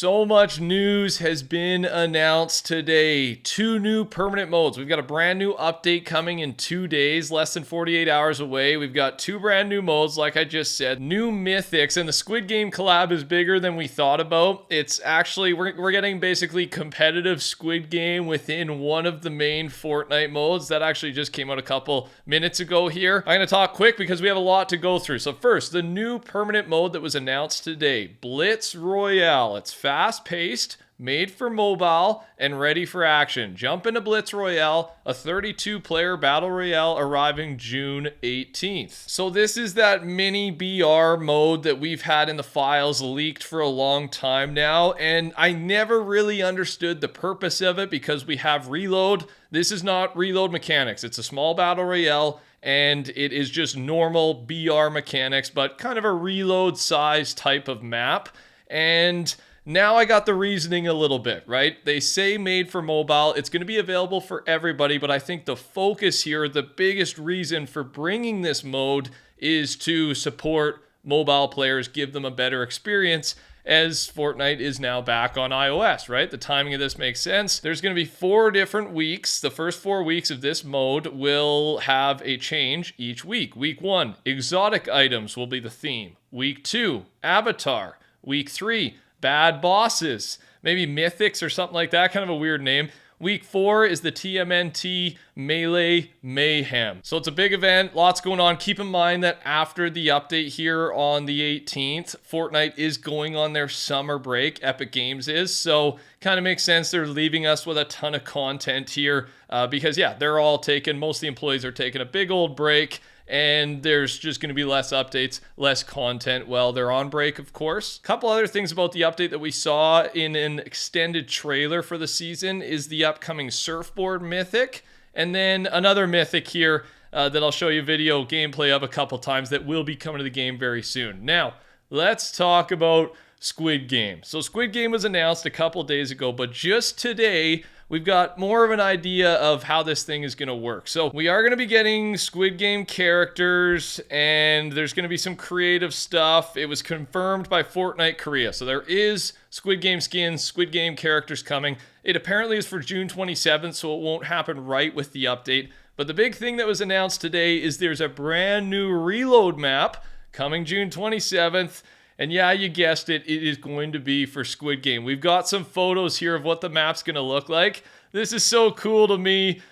So much news has been announced today. 2 new permanent modes. We've got a brand new update coming in 2 days, less than 48 hours away. We've got 2 brand new modes, like I just said, new mythics, and the Squid Game collab is bigger than we thought about. It's actually, we're getting basically competitive Squid Game within one of the main Fortnite modes. That actually just came out a couple minutes ago here. I'm going to talk quick because we have a lot to go through. So first, the new permanent mode that was announced today, Blitz Royale. It's fast-paced, made for mobile, and ready for action. Jump into Blitz Royale, a 32-player battle royale arriving June 18th. So this is that mini BR mode that we've had in the files leaked for a long time now, and I never really understood the purpose of it because we have reload. This is not reload mechanics. It's a small battle royale, and it is just normal BR mechanics, but kind of a reload size type of map. And now I got the reasoning a little bit, right? They say made for mobile. It's going to be available for everybody, but I think the focus here, the biggest reason for bringing this mode is to support mobile players, give them a better experience, as Fortnite is now back on iOS, right? The timing of this makes sense. There's going to be 4 different weeks. The first 4 weeks of this mode will have a change each week. Week 1, exotic items will be the theme. Week 2, avatar. Week 3, bad bosses. Maybe mythics or something like that, kind of a weird name. Week 4 is the TMNT Melee Mayhem. So it's a big event, lots going on. Keep in mind that after the update here on the 18th, Fortnite is going on their summer break, Epic Games is. So kind of makes sense they're leaving us with a ton of content here because yeah, they're all taking, most of the employees are taking a big old break. And there's just going to be less updates, less content while they're on break, of course. A couple other things about the update that we saw in an extended trailer for the season is the upcoming surfboard mythic. And then another mythic here that I'll show you video gameplay of a couple times that will be coming to the game very soon. Now, let's talk about Squid Game. So Squid Game was announced a couple days ago, but just today, we've got more of an idea of how this thing is going to work. So we are going to be getting Squid Game characters, and there's going to be some creative stuff. It was confirmed by Fortnite Korea. So there is Squid Game skins, Squid Game characters coming. It apparently is for June 27th, so it won't happen right with the update. But the big thing that was announced today is there's a brand new reload map coming June 27th. And yeah, you guessed it, it is going to be for Squid Game. We've got some photos here of what the map's going to look like. This is so cool to me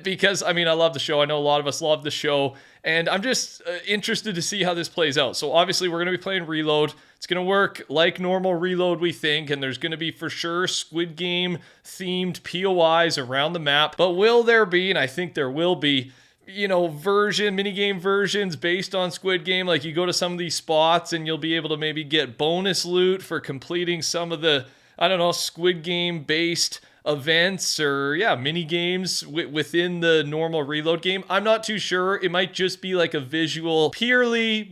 because, I mean, I love the show. I know a lot of us love the show. And I'm just interested to see how this plays out. So obviously, we're going to be playing Reload. It's going to work like normal Reload, we think. And there's going to be, for sure, Squid Game-themed POIs around the map. But will there be, and I think there will be, you know, minigame versions based on Squid Game. Like you go to some of these spots and you'll be able to maybe get bonus loot for completing some of the, I don't know, Squid Game based events or yeah, mini games within the normal Reload game. I'm not too sure. It might just be like a purely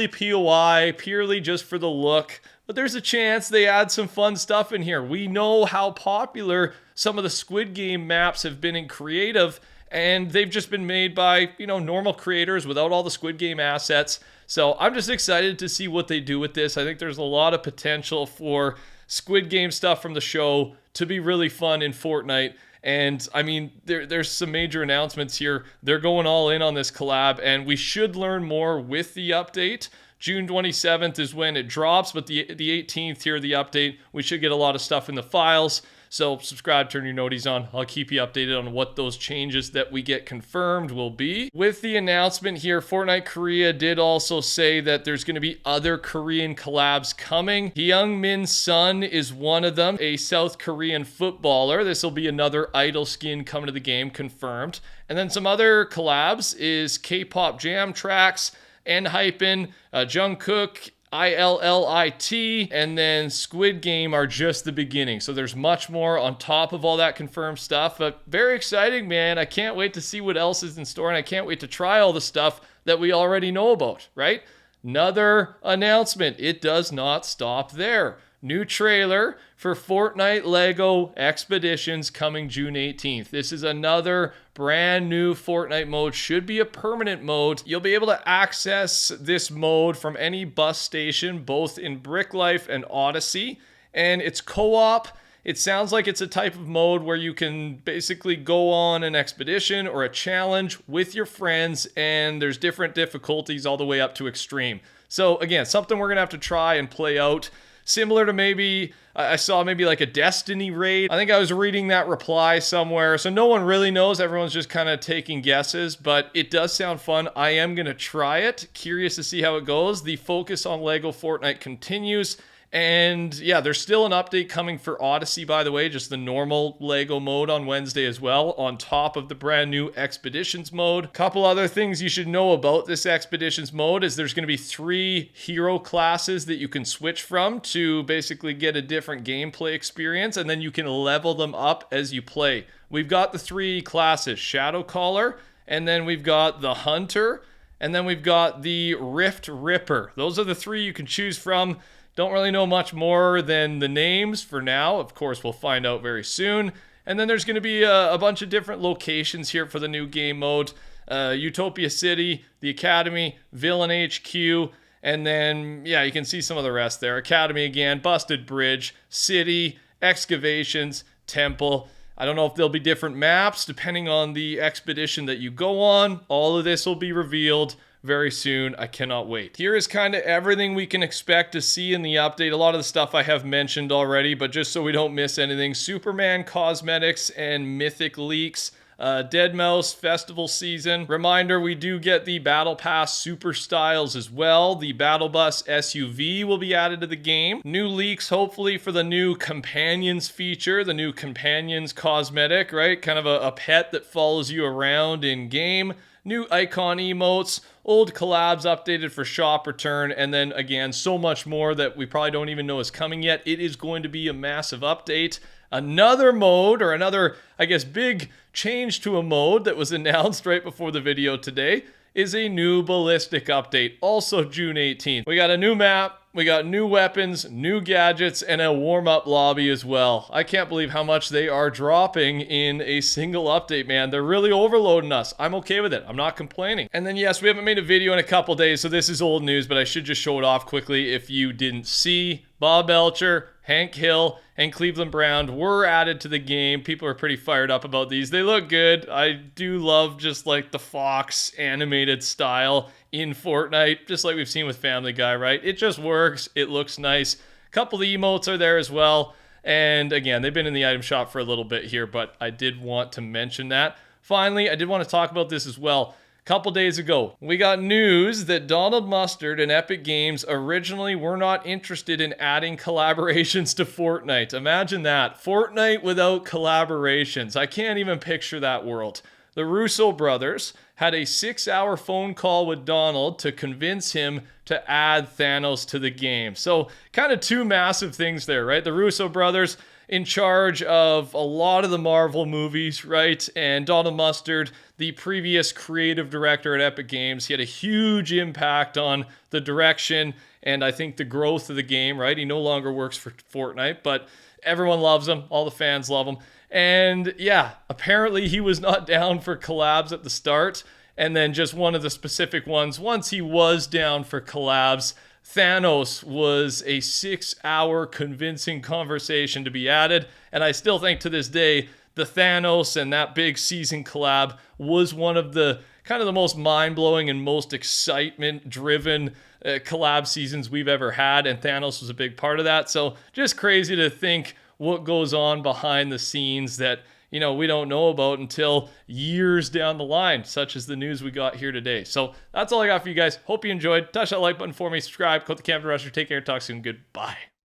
POI, purely just for the look. But there's a chance they add some fun stuff in here. We know how popular some of the Squid Game maps have been in creative, and they've just been made by, you know, normal creators without all the Squid Game assets. So I'm just excited to see what they do with this. I think there's a lot of potential for Squid Game stuff from the show to be really fun in Fortnite. And I mean, there's some major announcements here. They're going all in on this collab, and we should learn more with the update. June 27th is when it drops, but the 18th here, the update, we should get a lot of stuff in the files. So subscribe, turn your noties on. I'll keep you updated on what those changes that we get confirmed will be. With the announcement here, Fortnite Korea did also say that there's going to be other Korean collabs coming. Hyung Min's son is one of them, a South Korean footballer. This will be another idol skin coming to the game, confirmed. And then some other collabs is K-pop Jam Tracks, ENHYPEN, Jungkook, ILLIT, and then Squid Game are just the beginning. So there's much more on top of all that confirmed stuff, but very exciting, man. I can't wait to see what else is in store, and I can't wait to try all the stuff that we already know about, right? Another announcement. It does not stop there. New trailer for Fortnite Lego Expeditions coming June 18th. This is another brand new Fortnite mode. Should be a permanent mode. You'll be able to access this mode from any bus station, both in Brick Life and Odyssey. and it's co-op. It sounds like it's a type of mode where you can basically go on an expedition or a challenge with your friends, and there's different difficulties all the way up to extreme. So again, something we're gonna have to try and play out. Similar to maybe, I saw maybe like a Destiny raid. I think I was reading that reply somewhere. So no one really knows. Everyone's just kind of taking guesses, but it does sound fun. I am going to try it. Curious to see how it goes. The focus on Lego Fortnite continues. And yeah, there's still an update coming for Odyssey, by the way, just the normal Lego mode on Wednesday as well, on top of the brand new Expeditions mode. Couple other things you should know about this Expeditions mode is there's going to be 3 hero classes that you can switch from to basically get a different gameplay experience, and then you can level them up as you play. We've got the 3 classes, Shadowcaller, and then we've got the Hunter, and then we've got the Rift Ripper. Those are the 3 you can choose from. Don't really know much more than the names for now. Of course, we'll find out very soon. And then there's going to be a bunch of different locations here for the new game mode. Utopia City, the Academy, Villain HQ, and then, yeah, you can see some of the rest there. Academy again, Busted Bridge, City, Excavations, Temple. I don't know if there'll be different maps depending on the expedition that you go on. All of this will be revealed very soon. I cannot wait. Here is kind of everything we can expect to see in the update. A lot of the stuff I have mentioned already, but just so we don't miss anything. Superman cosmetics and mythic leaks. Deadmau5 festival season. Reminder, we do get the Battle Pass Super Styles as well. The Battle Bus SUV will be added to the game. New leaks, hopefully, for the new Companions feature, the new Companions cosmetic, right? Kind of a pet that follows you around in game. New icon emotes, old collabs updated for shop return, and then again, so much more that we probably don't even know is coming yet. It is going to be a massive update. Another mode, or another, I guess, big change to a mode that was announced right before the video today, is a new Ballistic update, also June 18th. We got a new map, we got new weapons, new gadgets, and a warm-up lobby as well. I can't believe how much they are dropping in a single update, man. They're really overloading us. I'm okay with it. I'm not complaining. And then, yes, we haven't made a video in a couple days, so this is old news, but I should just show it off quickly if you didn't see. Bob Belcher, Hank Hill, and Cleveland Brown were added to the game. People are pretty fired up about these. They look good. I do love just like the Fox animated style in Fortnite, just like we've seen with Family Guy, right? It just works. It looks nice. A couple of the emotes are there as well. And again, they've been in the item shop for a little bit here, but I did want to mention that. Finally, I did want to talk about this as well. Couple days ago, we got news that Donald Mustard and Epic Games originally were not interested in adding collaborations to Fortnite. Imagine that. Fortnite without collaborations. I can't even picture that world. The Russo brothers had a 6-hour phone call with Donald to convince him to add Thanos to the game. So kind of 2 massive things there, right? The Russo brothers in charge of a lot of the Marvel movies, right? And Donald Mustard, the previous creative director at Epic Games, he had a huge impact on the direction and I think the growth of the game, right? He no longer works for Fortnite, but everyone loves him. All the fans love him. And yeah, apparently he was not down for collabs at the start. And then just one of the specific ones, once he was down for collabs, Thanos was a 6-hour convincing conversation to be added. And I still think to this day, the Thanos and that big season collab was one of the kind of the most mind-blowing and most excitement-driven collab seasons we've ever had. And Thanos was a big part of that. So just crazy to think what goes on behind the scenes that, you know, we don't know about until years down the line, such as the news we got here today. So that's all I got for you guys. Hope you enjoyed. Touch that like button for me, subscribe, code TheCampingRusher. Take care, talk soon, goodbye.